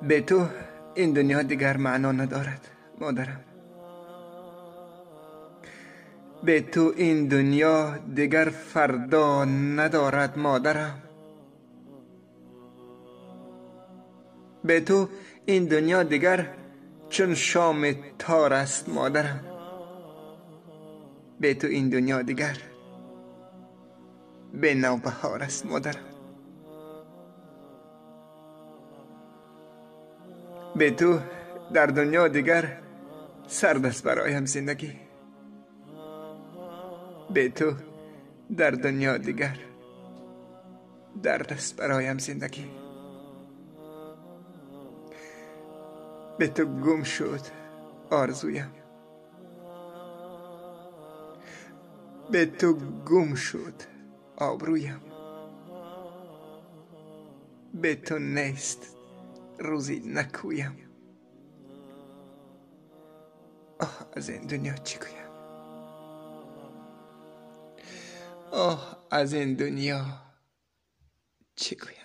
به تو این دنیا دیگر معنا ندارد مادرم. به تو این دنیا دیگر فردا ندارد مادرم. به تو این دنیا دیگر چون شام تار است مادرم. به تو این دنیا دیگر به نوبهار است مادرم. به تو در دنیا دیگر سرد است برایم زندگی. به تو در دنیا دیگر درد است برایم زندگی. به تو گم شد آرزویم. به تو گم شد آبرویم. به تو نیست روزی نکویم. آه از این دنیا چی گویم؟ آه از این دنیا چی گویم؟